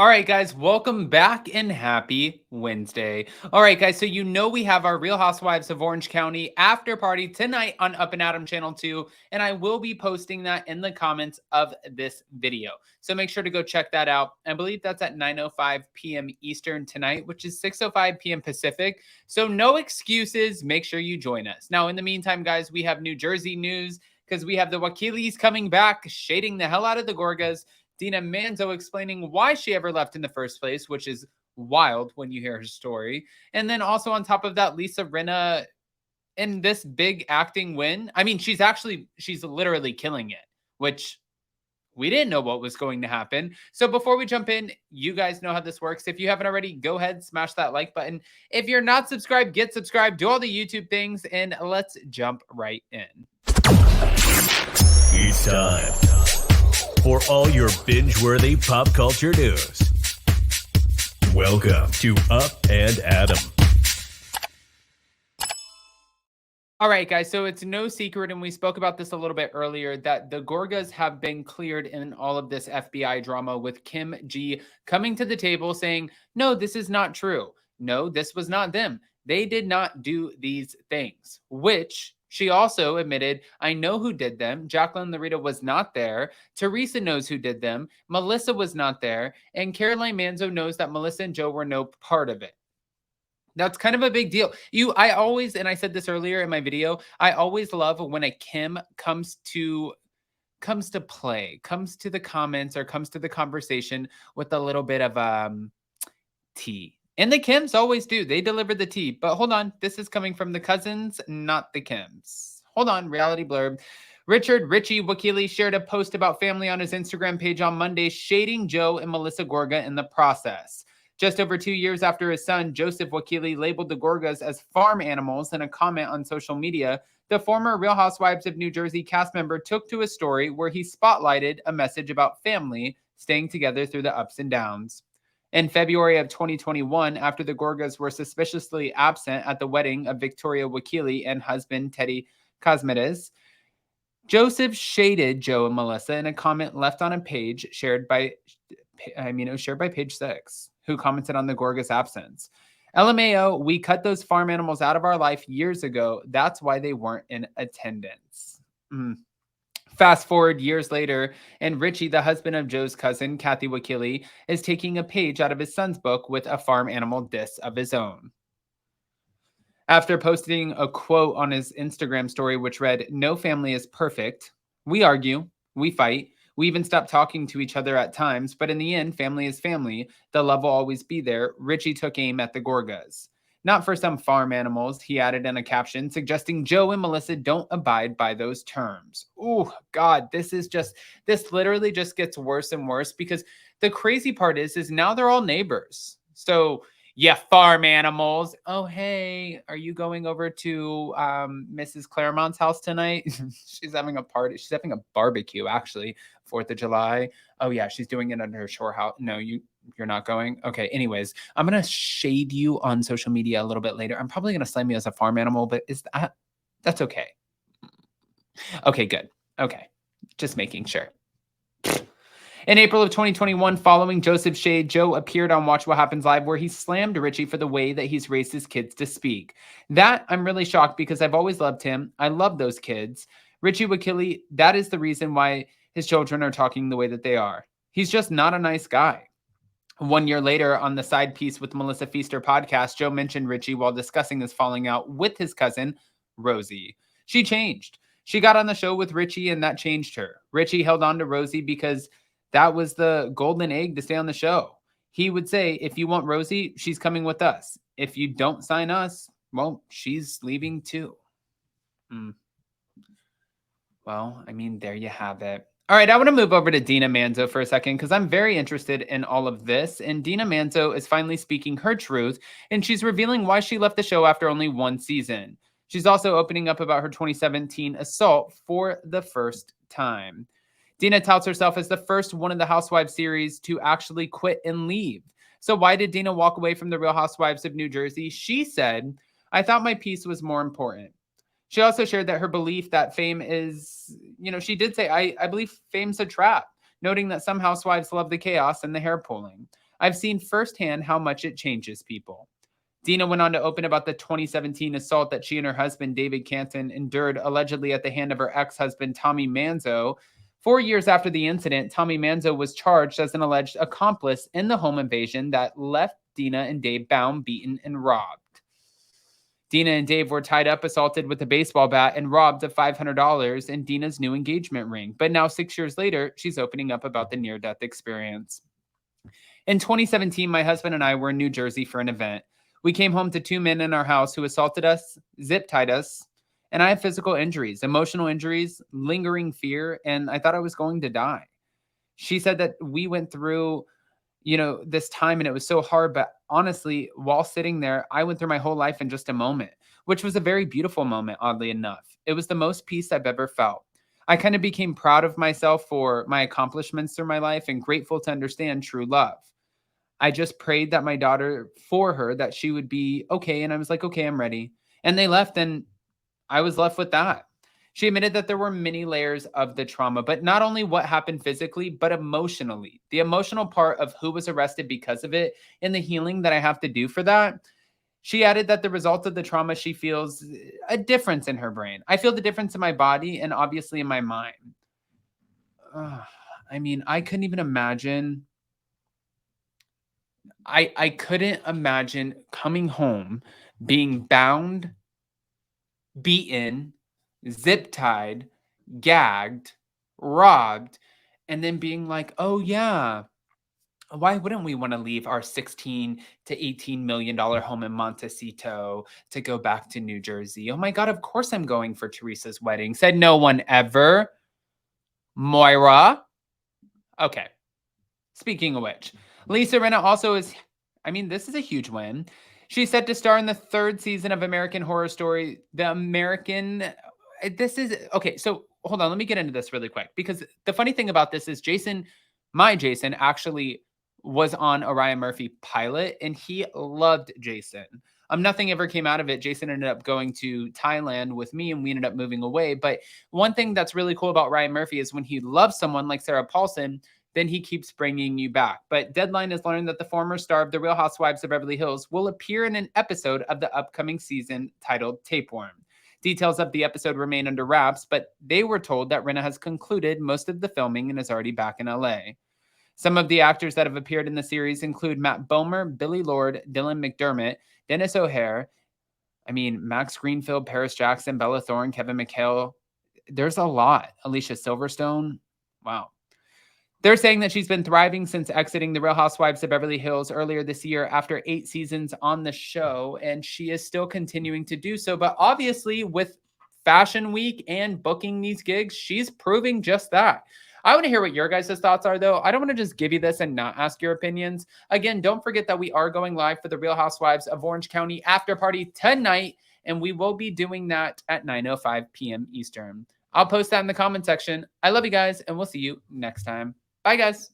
All right, guys, welcome back and happy Wednesday. All right, guys, so we have our Real Housewives of Orange County after party tonight on Up and Adam Channel 2, and I will be posting that in the comments of this video. So make sure to go check that out. I believe that's at 9:05 p.m. Eastern tonight, which is 6:05 p.m. Pacific. So no excuses. Make sure you join us. Now, in the meantime, guys, we have New Jersey news because we have the Wakilis coming back, shading the hell out of the Gorgas. Dina Manzo explaining why she ever left in the first place, which is wild when you hear her story. And then also on top of that, Lisa Rinna in this big acting win. I mean, she's literally killing it, which we didn't know what was going to happen. So before we jump in, you guys know how this works. If you haven't already, go ahead, smash that like button. If you're not subscribed, get subscribed, do all the YouTube things, and let's jump right in. It's time for all your binge-worthy pop culture news. Welcome to Up and Adam. All right, guys, so it's no secret, and we spoke about this a little bit earlier, that the Gorgas have been cleared in all of this FBI drama with Kim G coming to the table saying, no, this is not true. No, this was not them. They did not do these things, which she also admitted, I know who did them. Jacqueline Larita was not there. Teresa knows who did them. Melissa was not there. And Caroline Manzo knows that Melissa and Joe were no part of it. That's kind of a big deal. I always, and I said this earlier in my video, I always love when a Kim comes to play, comes to the comments or comes to the conversation with a little bit of tea. And the Kims always do. They deliver the tea. But hold on. This is coming from the cousins, not the Kims. Hold on. Reality blurb. Richie Wakili shared a post about family on his Instagram page on Monday, shading Joe and Melissa Gorga in the process. Just over 2 years after his son, Joseph Wakili, labeled the Gorgas as farm animals in a comment on social media, the former Real Housewives of New Jersey cast member took to a story where he spotlighted a message about family staying together through the ups and downs. In February of 2021, after the Gorgas were suspiciously absent at the wedding of Victoria Wakili and husband Teddy Cosmedes, Joseph shaded Joe and Melissa in a comment left on a page shared by Page 6, who commented on the Gorgas' absence. LMAO, we cut those farm animals out of our life years ago. That's why they weren't in attendance. Fast forward years later, and Richie, the husband of Joe's cousin, Kathy Wakili, is taking a page out of his son's book with a farm animal diss of his own. After posting a quote on his Instagram story, which read, "No family is perfect. We argue, we fight, we even stop talking to each other at times, but in the end, family is family. The love will always be there." Richie took aim at the Gorgas. Not for some farm animals, he added in a caption, suggesting Joe and Melissa don't abide by those terms. Oh, God, this literally just gets worse and worse, because the crazy part is now they're all neighbors. So, yeah, farm animals. Oh, hey, are you going over to Mrs. Claremont's house tonight? She's having a party. She's having a barbecue, actually, 4th of July. Oh, yeah, she's doing it under her shore house. No, you're not going? Okay, anyways, I'm going to shade you on social media a little bit later. I'm probably going to slam you as a farm animal, but that's okay. Okay, good. Okay, just making sure. In April of 2021, following Joseph's shade, Joe appeared on Watch What Happens Live, where he slammed Richie for the way that he's raised his kids to speak. That, I'm really shocked, because I've always loved him. I love those kids. Richie Wakili, that is the reason why his children are talking the way that they are. He's just not a nice guy. 1 year later, on the Side Piece with Melissa Feaster podcast, Joe mentioned Richie while discussing his falling out with his cousin, Rosie. She changed. She got on the show with Richie, and that changed her. Richie held on to Rosie because that was the golden egg to stay on the show. He would say, if you want Rosie, she's coming with us. If you don't sign us, well, she's leaving too. Well, I mean, there you have it. All right, I want to move over to Dina Manzo for a second, because I'm very interested in all of this. And Dina Manzo is finally speaking her truth, and she's revealing why she left the show after only 1 season. She's also opening up about her 2017 assault for the first time. Dina touts herself as the first one in the Housewives series to actually quit and leave. So why did Dina walk away from the Real Housewives of New Jersey? She said, "I thought my peace was more important." She also shared that her belief that fame is, she did say, I believe fame's a trap. noting that some housewives love the chaos and the hair pulling. I've seen firsthand how much it changes people. Dina went on to open about the 2017 assault that she and her husband, David Canton, endured allegedly at the hand of her ex-husband, Tommy Manzo. 4 years after the incident, Tommy Manzo was charged as an alleged accomplice in the home invasion that left Dina and Dave bound, beaten, and robbed. Dina and Dave were tied up, assaulted with a baseball bat, and robbed of $500 in Dina's new engagement ring. But now, 6 years later, she's opening up about the near-death experience. In 2017, my husband and I were in New Jersey for an event. We came home to two men in our house who assaulted us, zip-tied us, and I have physical injuries, emotional injuries, lingering fear, and I thought I was going to die. She said that we went through, this time and it was so hard, but honestly, while sitting there, I went through my whole life in just a moment, which was a very beautiful moment, oddly enough. It was the most peace I've ever felt. I kind of became proud of myself for my accomplishments through my life and grateful to understand true love. I just prayed that my daughter, for her, that she would be okay. And I was like, okay, I'm ready. And they left and I was left with that. She admitted that there were many layers of the trauma, but not only what happened physically, but emotionally. The emotional part of who was arrested because of it and the healing that I have to do for that. She added that the result of the trauma, she feels a difference in her brain. I feel the difference in my body and obviously in my mind. I couldn't even imagine. I couldn't imagine coming home, being bound, beaten, zip tied, gagged, robbed, and then being like, oh yeah, why wouldn't we want to leave our 16 to $18 million home in Montecito to go back to New Jersey? Oh my God, of course I'm going for Teresa's wedding. Said no one ever. Moira. Okay. Speaking of which, Lisa Rinna also is, this is a huge win. She's set to star in the third season of American Horror Story. Okay, so hold on, let me get into this really quick, because the funny thing about this is my Jason actually was on a Ryan Murphy pilot, and he loved Jason. Nothing ever came out of it. Jason ended up going to Thailand with me, and we ended up moving away. But one thing that's really cool about Ryan Murphy is when he loves someone like Sarah Paulson, then he keeps bringing you back. But Deadline has learned that the former star of The Real Housewives of Beverly Hills will appear in an episode of the upcoming season titled Tapeworm. Details of the episode remain under wraps, but they were told that Rinna has concluded most of the filming and is already back in LA. Some of the actors that have appeared in the series include Matt Bomer, Billy Lord, Dylan McDermott, Dennis O'Hare, Max Greenfield, Paris Jackson, Bella Thorne, Kevin McHale. There's a lot. Alicia Silverstone. Wow. They're saying that she's been thriving since exiting The Real Housewives of Beverly Hills earlier this year after 8 seasons on the show, and she is still continuing to do so. But obviously, with Fashion Week and booking these gigs, she's proving just that. I want to hear what your guys' thoughts are, though. I don't want to just give you this and not ask your opinions. Again, don't forget that we are going live for the Real Housewives of Orange County after party tonight, and we will be doing that at 9:05 p.m. Eastern. I'll post that in the comment section. I love you guys, and we'll see you next time. Bye, guys.